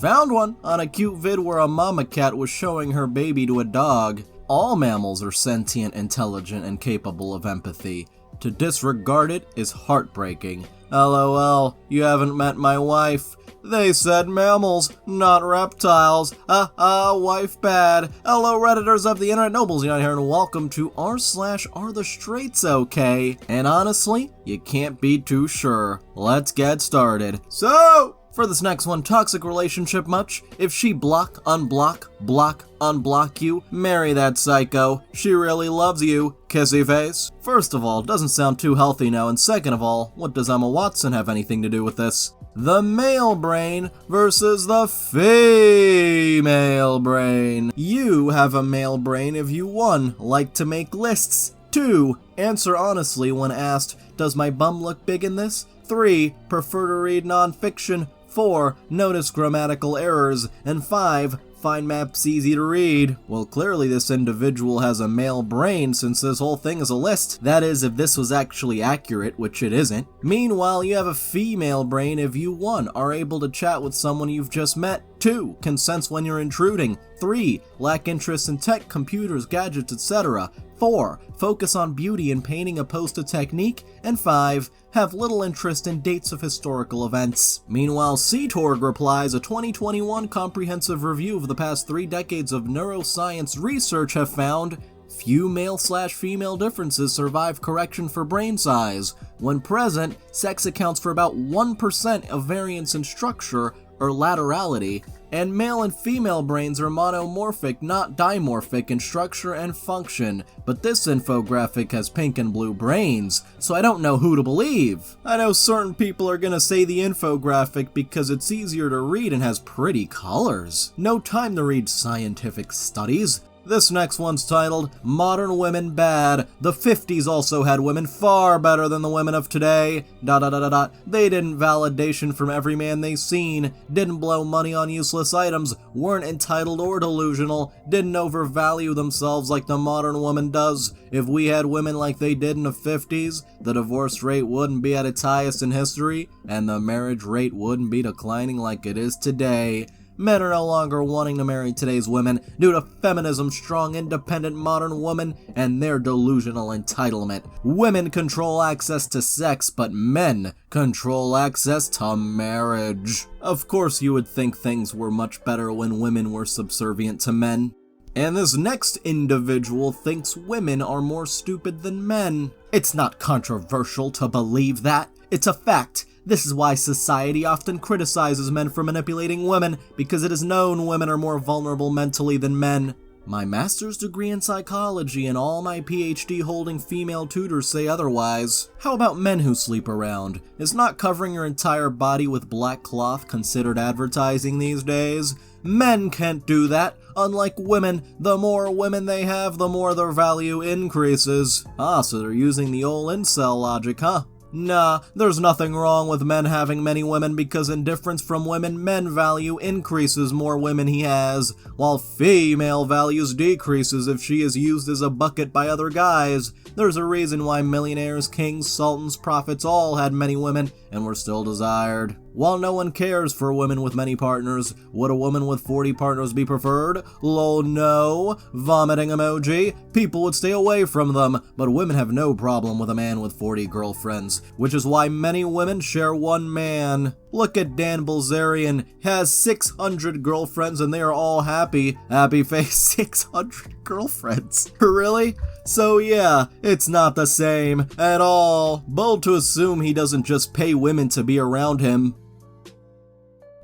Found one on a cute vid where a mama cat was showing her baby to a dog. All mammals are sentient, intelligent, and capable of empathy. To disregard it is heartbreaking. LOL, you haven't met my wife. They said mammals, not reptiles. Wife bad. Hello, Redditors of the Internet, Nobles Unite here, and welcome to r/AreTheStraightsOK. And honestly, you can't be too sure. Let's get started. So, for this next one, toxic relationship much? If she block, unblock you, marry that psycho. She really loves you. Kissy face. First of all, doesn't sound too healthy now, and second of all, what does Emma Watson have anything to do with this? The male brain versus the female brain. You have a male brain if you 1. Like to make lists. 2. Answer honestly when asked, does my bum look big in this? 3. Prefer to read non-fiction. 4. Notice grammatical errors. And 5. Find maps easy to read. Well, clearly this individual has a male brain since this whole thing is a list. That is, if this was actually accurate, which it isn't. Meanwhile, you have a female brain if you 1. Are able to chat with someone you've just met. 2. Can sense when you're intruding. 3. Lack interest in tech, computers, gadgets, etc. 4. Focus on beauty and painting opposed to technique. And 5. Have little interest in dates of historical events. Meanwhile, C-Torg replies, a 2021 comprehensive review of the past 3 decades of neuroscience research have found few male/female differences survive correction for brain size. When present, sex accounts for about 1% of variance in structure or laterality, and male and female brains are monomorphic, not dimorphic in structure and function. But this infographic has pink and blue brains, so I don't know who to believe. I know certain people are gonna say the infographic because it's easier to read and has pretty colors. No time to read scientific studies. This next one's titled, Modern Women Bad. The 50s also had women far better than the women of today. They didn't validation from every man they seen, didn't blow money on useless items, weren't entitled or delusional, didn't overvalue themselves like the modern woman does. If we had women like they did in the 50s, the divorce rate wouldn't be at its highest in history, and the marriage rate wouldn't be declining like it is today. Men are no longer wanting to marry today's women due to feminism's strong, independent, modern woman and their delusional entitlement. Women control access to sex, but men control access to marriage. Of course, you would think things were much better when women were subservient to men. And this next individual thinks women are more stupid than men. It's not controversial to believe that. It's a fact. This is why society often criticizes men for manipulating women, because it is known women are more vulnerable mentally than men. My master's degree in psychology and all my PhD holding female tutors say otherwise. How about men who sleep around? Is not covering your entire body with black cloth considered advertising these days? Men can't do that. Unlike women, the more women they have, the more their value increases. So they're using the old incel logic, huh? Nah, there's nothing wrong with men having many women because in difference from women, men value increases more women he has, while female values decreases if she is used as a bucket by other guys. There's a reason why millionaires, kings, sultans, prophets all had many women and were still desired. While no one cares for women with many partners, would a woman with 40 partners be preferred? Lol, no. Vomiting emoji. People would stay away from them, but women have no problem with a man with 40 girlfriends, which is why many women share one man. Look at Dan Bilzerian, has 600 girlfriends and they are all happy. Happy face, 600 girlfriends. Really? So yeah, it's not the same at all. Bold to assume he doesn't just pay women to be around him.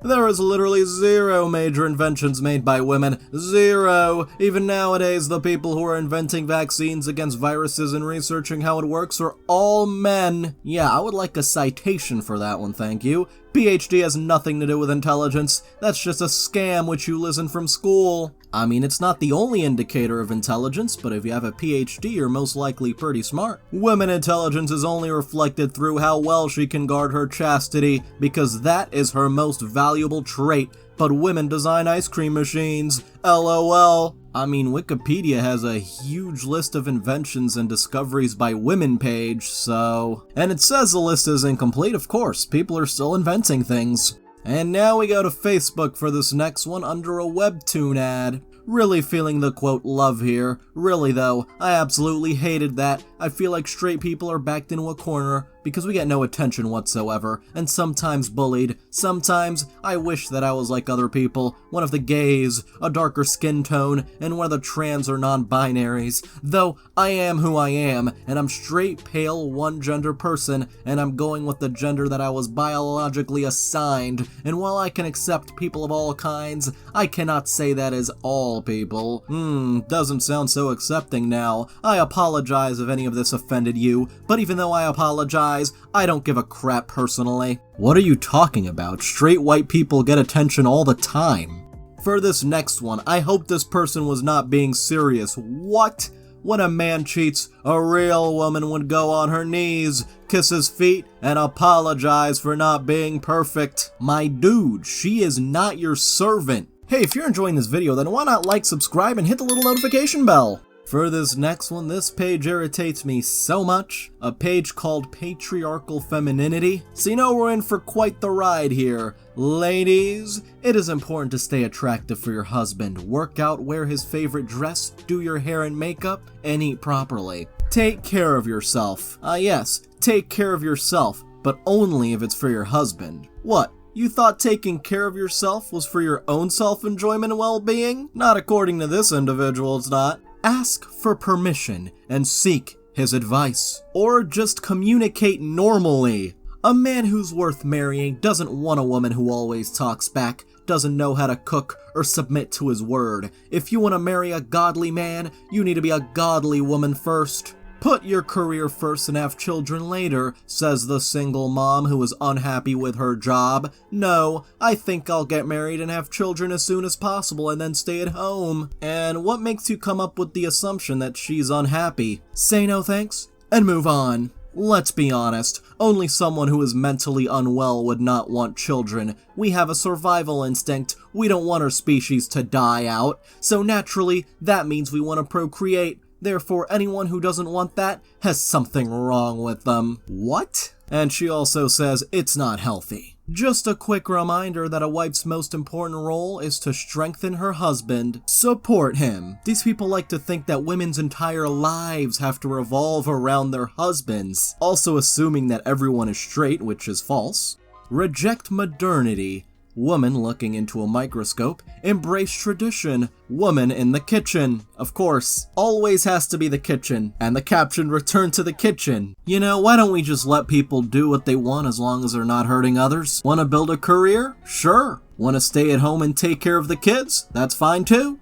There is literally 0 major inventions made by women. 0! Even nowadays, the people who are inventing vaccines against viruses and researching how it works are all men. Yeah, I would like a citation for that one, thank you. PhD has nothing to do with intelligence. That's just a scam which you listen from school. I mean, it's not the only indicator of intelligence, but if you have a PhD, you're most likely pretty smart. Women intelligence is only reflected through how well she can guard her chastity, because that is her most valuable trait. But women design ice cream machines. LOL. I mean, Wikipedia has a huge list of inventions and discoveries by women page, so... And it says the list is incomplete, of course. People are still inventing things. And now we go to Facebook for this next one under a webtoon ad. Really feeling the quote love here. Really though, I absolutely hated that. I feel like straight people are backed into a corner because we get no attention whatsoever, and sometimes bullied. Sometimes I wish that I was like other people, one of the gays, a darker skin tone, and one of the trans or non-binaries. Though I am who I am, and I'm straight, pale, one-gender person, and I'm going with the gender that I was biologically assigned. And while I can accept people of all kinds, I cannot say that is all people. Doesn't sound so accepting now. I apologize if any of this offended you, but even though I apologize, I don't give a crap personally. What are you talking about? Straight white people get attention all the time. For this next one, I hope this person was not being serious. What? When a man cheats, a real woman would go on her knees, kiss his feet, and apologize for not being perfect. My dude, she is not your servant. Hey, if you're enjoying this video, then why not like, subscribe, and hit the little notification bell? For this next one, this page irritates me so much. A page called Patriarchal Femininity. So you know we're in for quite the ride here. Ladies, it is important to stay attractive for your husband. Work out, wear his favorite dress, do your hair and makeup, and eat properly. Take care of yourself. Yes, take care of yourself, but only if it's for your husband. What? You thought taking care of yourself was for your own self-enjoyment and well-being? Not according to this individual, it's not. Ask for permission and seek his advice. Or just communicate normally. A man who's worth marrying doesn't want a woman who always talks back, doesn't know how to cook, or submit to his word. If you want to marry a godly man, you need to be a godly woman first. Put your career first and have children later, says the single mom who is unhappy with her job. No, I think I'll get married and have children as soon as possible and then stay at home. And what makes you come up with the assumption that she's unhappy? Say no thanks and move on. Let's be honest, only someone who is mentally unwell would not want children. We have a survival instinct. We don't want our species to die out. So naturally, that means we want to procreate. Therefore, anyone who doesn't want that has something wrong with them. What? And she also says it's not healthy. Just a quick reminder that a wife's most important role is to strengthen her husband, support him. These people like to think that women's entire lives have to revolve around their husbands, also assuming that everyone is straight, which is false. Reject modernity. Woman looking into a microscope. Embrace tradition. Woman in the kitchen. Of course, always has to be the kitchen. And the caption, return to the kitchen. You know, why don't we just let people do what they want as long as they're not hurting others? Want to build a career? Sure. Want to stay at home and take care of the kids? That's fine too.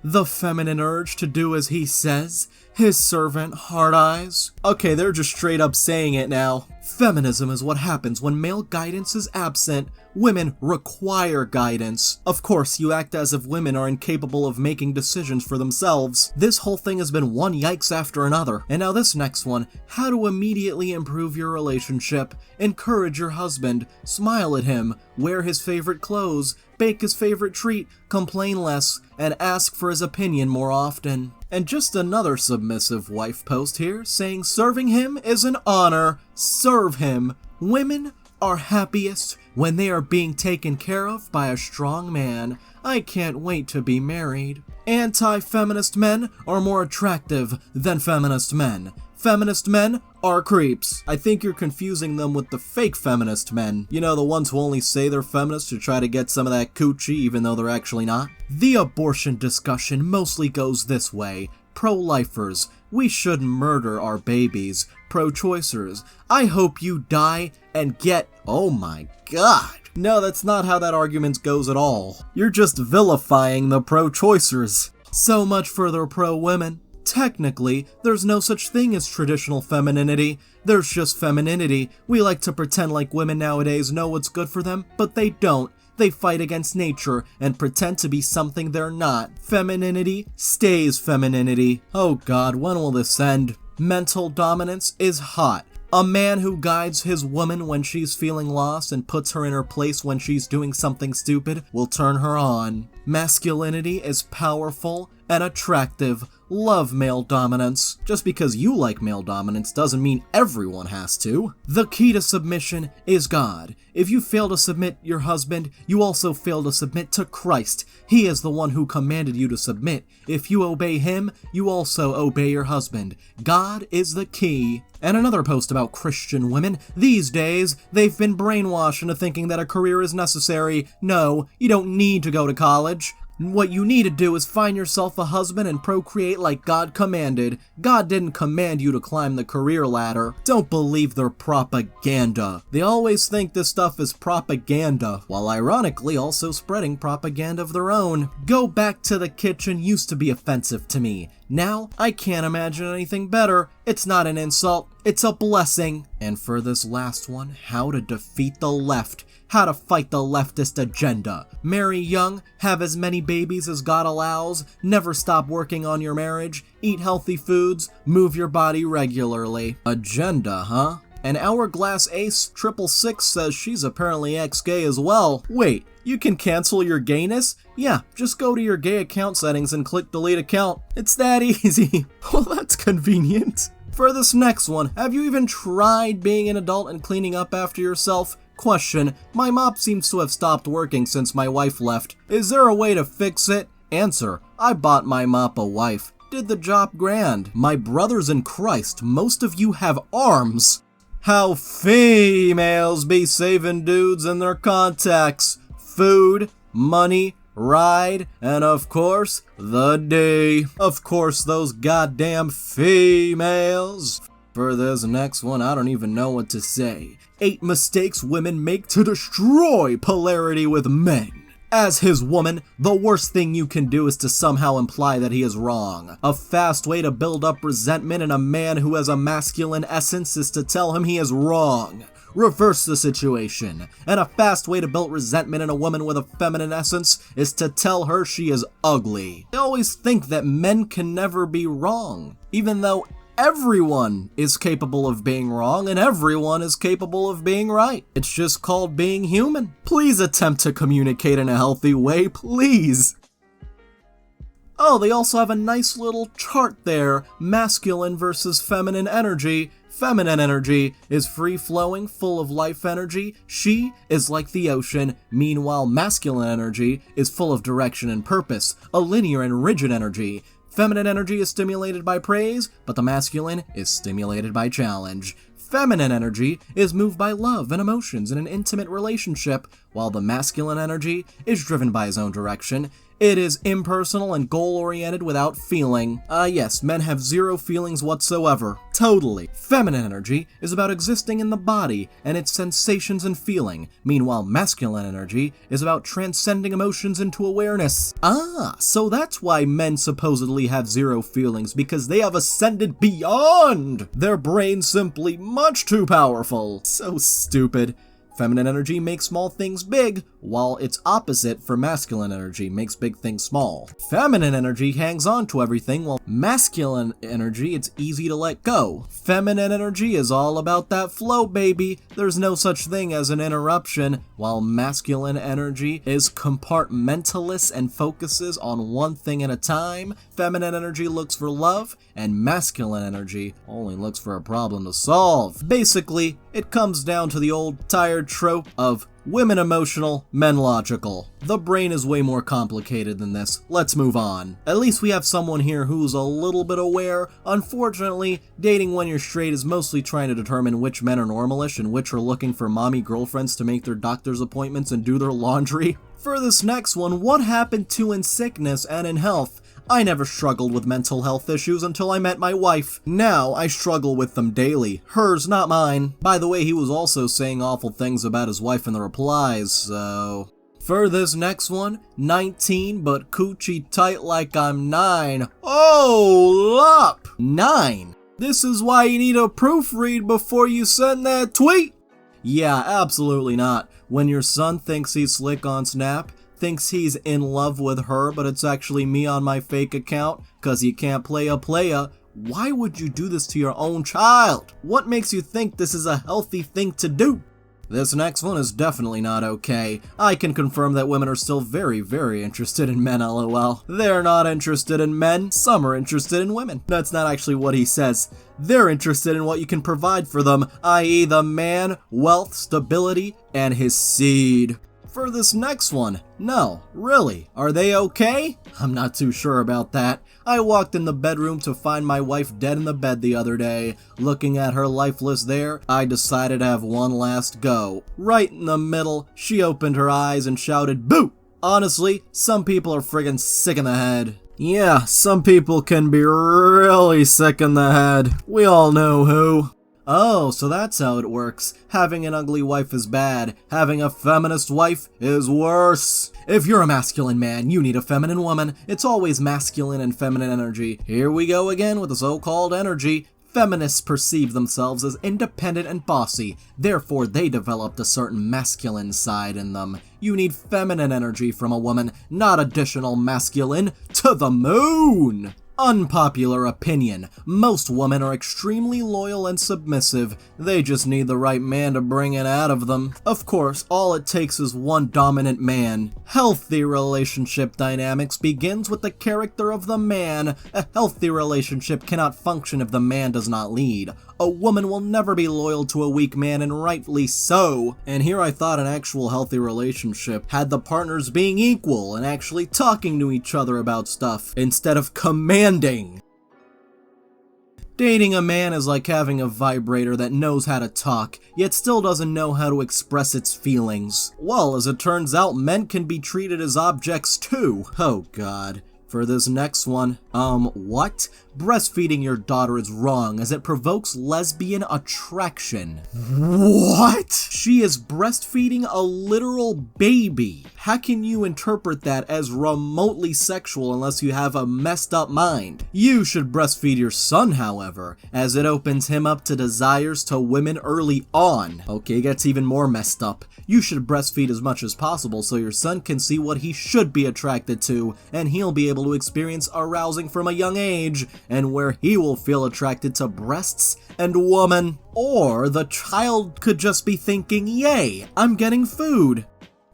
The feminine urge to do as he says. His servant, hard eyes. Okay, they're just straight up saying it now. Feminism is what happens when male guidance is absent. Women require guidance. Of course, you act as if women are incapable of making decisions for themselves. This whole thing has been one yikes after another. And now this next one, how to immediately improve your relationship. Encourage your husband, smile at him, wear his favorite clothes, bake his favorite treat, complain less, and ask for his opinion more often. And just another submissive wife post here saying serving him is an honor. Serve him. Women are happiest when they are being taken care of by a strong man. I can't wait to be married. Anti-feminist men are more attractive than feminist men. Feminist men are creeps. I think you're confusing them with the fake feminist men. You know, the ones who only say they're feminists to try to get some of that coochie even though they're actually not. The abortion discussion mostly goes this way. Pro-lifers, we should murder our babies. Pro-choicers, I hope you die and get... Oh my god. No, that's not how that argument goes at all. You're just vilifying the pro-choicers. So much for the pro-women. Technically, there's no such thing as traditional femininity. There's just femininity. We like to pretend like women nowadays know what's good for them, but they don't. They fight against nature and pretend to be something they're not. Femininity stays femininity. Oh god, when will this end? Mental dominance is hot. A man who guides his woman when she's feeling lost and puts her in her place when she's doing something stupid will turn her on. Masculinity is powerful and attractive, love male dominance. Just because you like male dominance doesn't mean everyone has to. The key to submission is God. If you fail to submit your husband, you also fail to submit to Christ. He is the one who commanded you to submit. If you obey him, you also obey your husband. God is the key. And another post about Christian women. These days, they've been brainwashed into thinking that a career is necessary. No, you don't need to go to college. What you need to do is find yourself a husband and procreate like God commanded. God didn't command you to climb the career ladder. Don't believe their propaganda. They always think this stuff is propaganda, while ironically also spreading propaganda of their own. Go back to the kitchen used to be offensive to me. Now, I can't imagine anything better. It's not an insult, it's a blessing. And for this last one, how to defeat the left. How to fight the leftist agenda. Marry young, have as many babies as God allows, never stop working on your marriage, eat healthy foods, move your body regularly. Agenda, huh? And Hourglass Ace 666 says she's apparently ex-gay as well. Wait, you can cancel your gayness? Yeah, just go to your gay account settings and click delete account. It's that easy. Well, that's convenient. For this next one, have you even tried being an adult and cleaning up after yourself? Question, my mop seems to have stopped working since my wife left. Is there a way to fix it? Answer, I bought my mop a wife. Did the job grand. My brothers in Christ, most of you have arms. How females be saving dudes and their contacts. Food, money, ride, and of course, the D. Of course, those goddamn females. For this next one, I don't even know what to say. 8 mistakes women make to destroy polarity with men. As his woman, the worst thing you can do is to somehow imply that he is wrong. A fast way to build up resentment in a man who has a masculine essence is to tell him he is wrong. Reverse the situation. And a fast way to build resentment in a woman with a feminine essence is to tell her she is ugly. I always think that men can never be wrong, even though everyone is capable of being wrong and everyone is capable of being right. It's just called being human. Please attempt to communicate in a healthy way, please. Oh, they also have a nice little chart there. Masculine versus feminine energy. Feminine energy is free-flowing, full of life energy. She is like the ocean. Meanwhile, masculine energy is full of direction and purpose, a linear and rigid energy. Feminine energy is stimulated by praise, but the masculine is stimulated by challenge. Feminine energy is moved by love and emotions in an intimate relationship, while the masculine energy is driven by his own direction. It is impersonal and goal-oriented without feeling. Yes, men have zero feelings whatsoever. Totally. Feminine energy is about existing in the body and its sensations and feeling. Meanwhile, masculine energy is about transcending emotions into awareness. So that's why men supposedly have zero feelings, because they have ascended beyond their brains, simply much too powerful. So stupid. Feminine energy makes small things big, while its opposite for masculine energy makes big things small. Feminine energy hangs on to everything, while masculine energy, it's easy to let go. Feminine energy is all about that flow, baby. There's no such thing as an interruption, while masculine energy is compartmentalist and focuses on one thing at a time. Feminine energy looks for love, and masculine energy only looks for a problem to solve. Basically, it comes down to the old tired trope of women emotional, men logical. The brain is way more complicated than this. Let's move on. At least we have someone here who's a little bit aware. Unfortunately, dating when you're straight is mostly trying to determine which men are normalish and which are looking for mommy girlfriends to make their doctor's appointments and do their laundry. For this next one, what happened to in sickness and in health? I never struggled with mental health issues until I met my wife. Now, I struggle with them daily. Hers, not mine. By the way, he was also saying awful things about his wife in the replies, so... For this next one, 19 but coochie tight like I'm 9. Oh, up! 9? This is why you need a proofread before you send that tweet! Yeah, absolutely not. When your son thinks he's slick on Snap, thinks he's in love with her, but it's actually me on my fake account, cause you can't play a playa, why would you do this to your own child? What makes you think this is a healthy thing to do? This next one is definitely not okay. I can confirm that women are still very, very interested in men, lol. They're not interested in men, some are interested in women. That's not actually what he says. They're interested in what you can provide for them, i.e. the man, wealth, stability, and his seed. For this next one, no, really, are they okay? I'm not too sure about that. I walked in the bedroom to find my wife dead in the bed the other day. Looking at her lifeless there, I decided to have one last go. Right in the middle, she opened her eyes and shouted, "Boo!" Honestly, some people are friggin' sick in the head. Yeah, some people can be really sick in the head. We all know who. Oh, so that's how it works. Having an ugly wife is bad. Having a feminist wife is worse. If you're a masculine man, you need a feminine woman. It's always masculine and feminine energy. Here we go again with the so-called energy. Feminists perceive themselves as independent and bossy, therefore they developed a certain masculine side in them. You need feminine energy from a woman, not additional masculine. To the moon! Unpopular opinion. Most women are extremely loyal and submissive. They just need the right man to bring it out of them. Of course, all it takes is one dominant man. Healthy relationship dynamics begins with the character of the man. A healthy relationship cannot function if the man does not lead. A woman will never be loyal to a weak man, and rightfully so. And here I thought an actual healthy relationship had the partners being equal and actually talking to each other about stuff, instead of commanding. Dating a man is like having a vibrator that knows how to talk, yet still doesn't know how to express its feelings. Well, as it turns out, men can be treated as objects too. Oh god. For this next one, what? Breastfeeding your daughter is wrong as it provokes lesbian attraction. What? She is breastfeeding a literal baby. How can you interpret that as remotely sexual unless you have a messed up mind? You should breastfeed your son, however, as it opens him up to desires to women early on. Okay, it gets even more messed up. You should breastfeed as much as possible so your son can see what he should be attracted to, and he'll be able to experience arousing from a young age, and where he will feel attracted to breasts and woman. Or the child could just be thinking, yay, I'm getting food.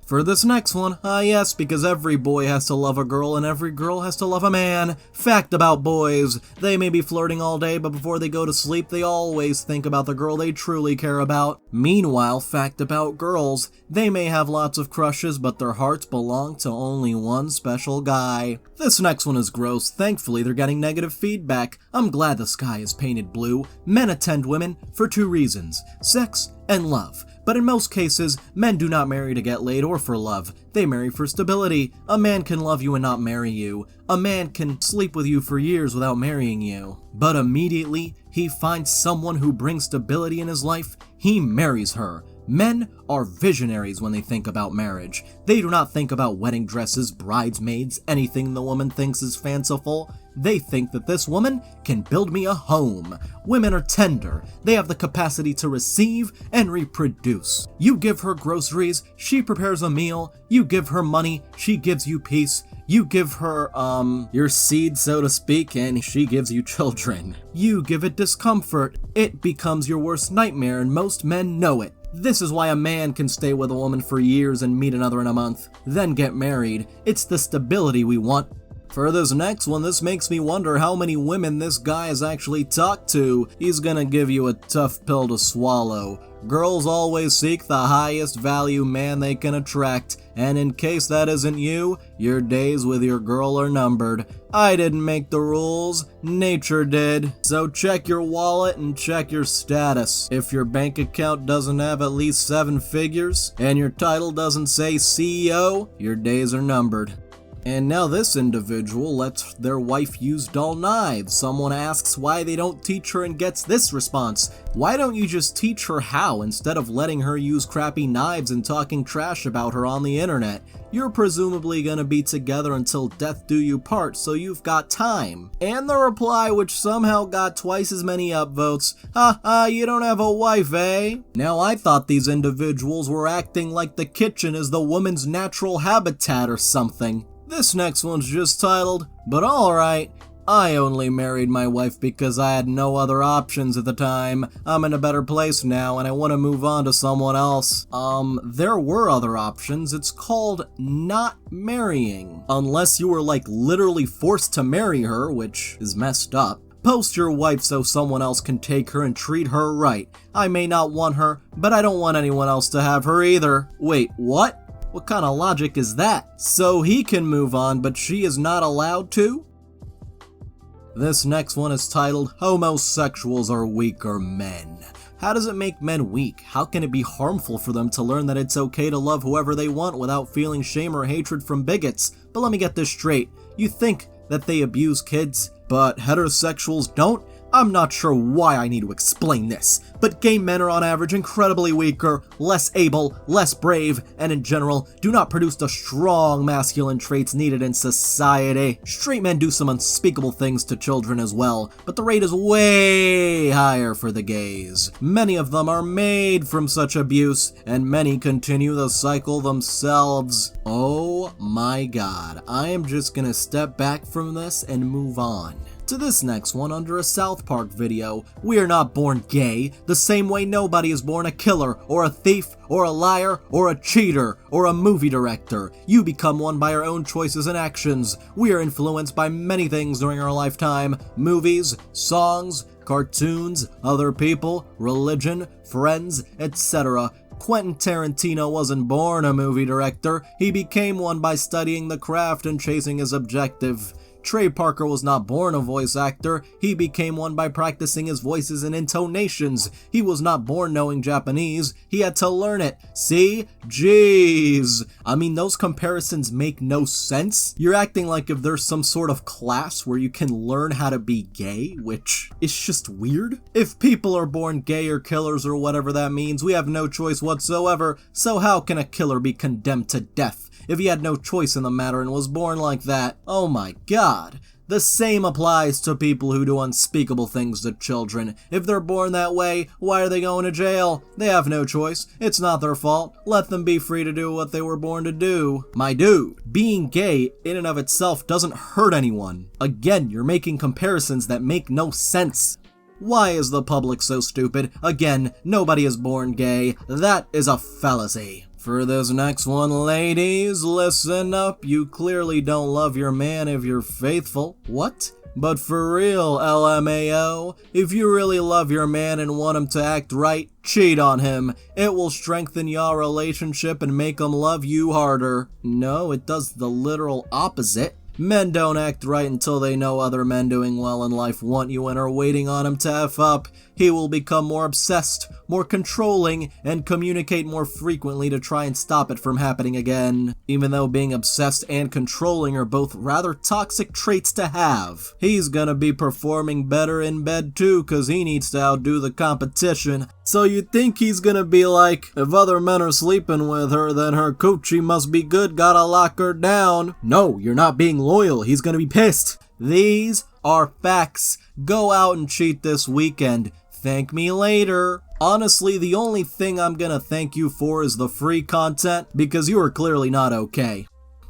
For this next one, yes, because every boy has to love a girl and every girl has to love a man. Fact about boys, they may be flirting all day, but before they go to sleep, they always think about the girl they truly care about. Meanwhile, fact about girls, they may have lots of crushes, but their hearts belong to only one special guy. This next one is gross. Thankfully, they're getting negative feedback. I'm glad the sky is painted blue. Men attend women for two reasons: sex and love. But in most cases, men do not marry to get laid or for love. They marry for stability. A man can love you and not marry you. A man can sleep with you for years without marrying you. But immediately, he finds someone who brings stability in his life, he marries her. Men are visionaries when they think about marriage. They do not think about wedding dresses, bridesmaids, anything the woman thinks is fanciful. They think that this woman can build me a home. Women are tender. They have the capacity to receive and reproduce. You give her groceries, she prepares a meal. You give her money, she gives you peace. You give her, your seed, so to speak, and she gives you children. You give it discomfort, it becomes your worst nightmare, and most men know it. This is why a man can stay with a woman for years and meet another in a month, then get married. It's the stability we want. For this next one, this makes me wonder how many women this guy has actually talked to. He's gonna give you a tough pill to swallow. Girls always seek the highest value man they can attract, and in case that isn't you, your days with your girl are numbered. I didn't make the rules, nature did. So check your wallet and check your status. If your bank account doesn't have at least 7 figures, and your title doesn't say CEO, your days are numbered. And now this individual lets their wife use dull knives. Someone asks why they don't teach her and gets this response: why don't you just teach her how instead of letting her use crappy knives and talking trash about her on the internet? You're presumably gonna be together until death do you part, so you've got time. And the reply, which somehow got twice as many upvotes: haha, you don't have a wife, eh? Now I thought these individuals were acting like the kitchen is the woman's natural habitat or something. This next one's just titled, "But alright." I only married my wife because I had no other options at the time. I'm in a better place now and I want to move on to someone else. There were other options. It's called not marrying. Unless you were like literally forced to marry her, which is messed up. Post your wife so someone else can take her and treat her right. I may not want her, but I don't want anyone else to have her either. Wait, what? What kind of logic is that? So he can move on, but she is not allowed to? This next one is titled, Homosexuals Are Weaker Men. How does it make men weak? How can it be harmful for them to learn that it's okay to love whoever they want without feeling shame or hatred from bigots? But let me get this straight. You think that they abuse kids, but heterosexuals don't? I'm not sure why I need to explain this, but gay men are on average incredibly weaker, less able, less brave, and in general, do not produce the strong masculine traits needed in society. Straight men do some unspeakable things to children as well, but the rate is way higher for the gays. Many of them are made from such abuse, and many continue the cycle themselves. Oh my god, I am just gonna step back from this and move on to this next one under a South Park video. We are not born gay, the same way nobody is born a killer, or a thief, or a liar, or a cheater, or a movie director. You become one by your own choices and actions. We are influenced by many things during our lifetime: movies, songs, cartoons, other people, religion, friends, etc. Quentin Tarantino wasn't born a movie director, he became one by studying the craft and chasing his objective. Trey Parker was not born a voice actor, he became one by practicing his voices and intonations. He was not born knowing Japanese, he had to learn it. See? Jeez. I mean, those comparisons make no sense. You're acting like if there's some sort of class where you can learn how to be gay, which is just weird. If people are born gay or killers or whatever that means, we have no choice whatsoever, so how can a killer be condemned to death if he had no choice in the matter and was born like that? Oh my god. The same applies to people who do unspeakable things to children. If they're born that way, why are they going to jail? They have no choice. It's not their fault. Let them be free to do what they were born to do. My dude, being gay in and of itself doesn't hurt anyone. Again, you're making comparisons that make no sense. Why is the public so stupid? Again, nobody is born gay. That is a fallacy. For this next one, ladies, listen up. You clearly don't love your man if you're faithful. What? But for real, LMAO, if you really love your man and want him to act right, cheat on him. It will strengthen your relationship and make him love you harder. No, it does the literal opposite. Men don't act right until they know other men doing well in life want you and are waiting on him to F up. He will become more obsessed, more controlling, and communicate more frequently to try and stop it from happening again. Even though being obsessed and controlling are both rather toxic traits to have, he's gonna be performing better in bed too, cause he needs to outdo the competition. So you think he's gonna be like, if other men are sleeping with her, then her coochie must be good, gotta lock her down. No, you're not being loyal, he's gonna be pissed. These are facts. Go out and cheat this weekend. Thank me later. Honestly, the only thing I'm gonna thank you for is the free content, because you are clearly not okay.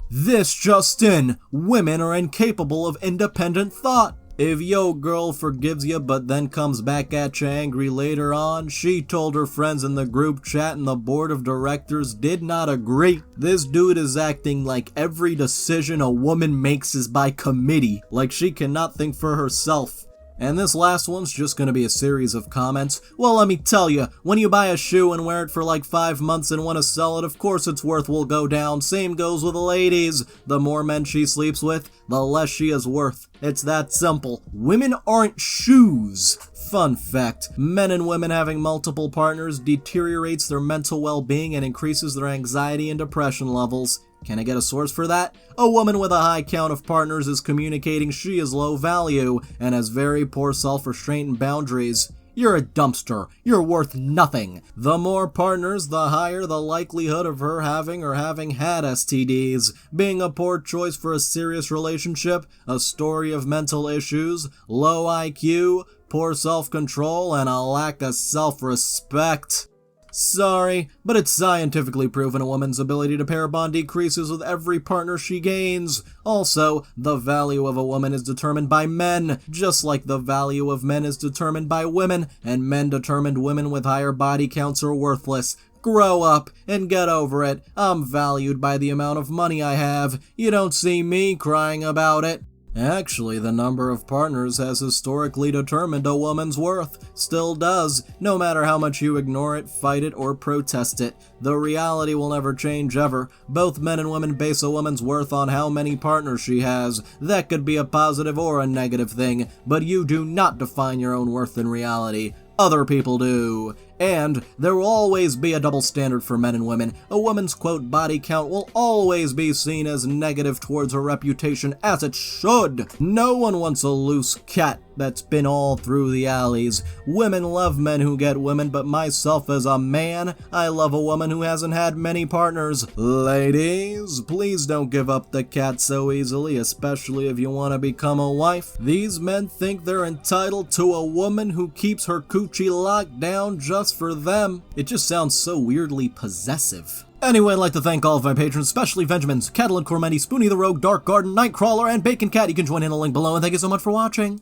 This just in, women are incapable of independent thought. If yo girl forgives you but then comes back at you angry later on, she told her friends in the group chat and the board of directors did not agree. This dude is acting like every decision a woman makes is by committee, like she cannot think for herself. And this last one's just gonna be a series of comments. Well, let me tell you, when you buy a shoe and wear it for like 5 months and want to sell it, of course its worth will go down. Same goes with the ladies. The more men she sleeps with, the less she is worth. It's that simple. Women aren't shoes. Fun fact, men and women having multiple partners deteriorates their mental well-being and increases their anxiety and depression levels. Can I get a source for that? A woman with a high count of partners is communicating she is low value and has very poor self-restraint and boundaries. You're a dumpster. You're worth nothing. The more partners, the higher the likelihood of her having or having had STDs, being a poor choice for a serious relationship, a story of mental issues, low IQ, poor self-control, and a lack of self-respect. Sorry, but it's scientifically proven a woman's ability to pair bond decreases with every partner she gains. Also, the value of a woman is determined by men, just like the value of men is determined by women, and men determined women with higher body counts are worthless. Grow up and get over it. I'm valued by the amount of money I have. You don't see me crying about it. Actually, the number of partners has historically determined a woman's worth. Still does, no matter how much you ignore it, fight it, or protest it. The reality will never change ever. Both men and women base a woman's worth on how many partners she has. That could be a positive or a negative thing, but you do not define your own worth in reality. Other people do. And there will always be a double standard for men and women. A woman's, quote, body count will always be seen as negative towards her reputation, as it should. No one wants a loose cat that's been all through the alleys. Women love men who get women, but myself as a man, I love a woman who hasn't had many partners. Ladies, please don't give up the cat so easily, especially if you want to become a wife. These men think they're entitled to a woman who keeps her coochie locked down just for them. It just sounds so weirdly possessive. Anyway, I'd like to thank all of my patrons, especially Benjamins, Catalan Cormetti, Spoonie the Rogue, Dark Garden, Nightcrawler, and Bacon Cat. You can join in the link below, and thank you so much for watching.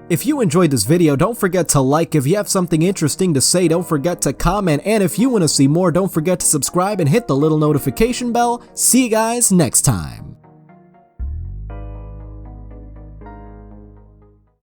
If you enjoyed this video, don't forget to like. If you have something interesting to say, don't forget to comment. And if you want to see more, don't forget to subscribe and hit the little notification bell. See you guys next time.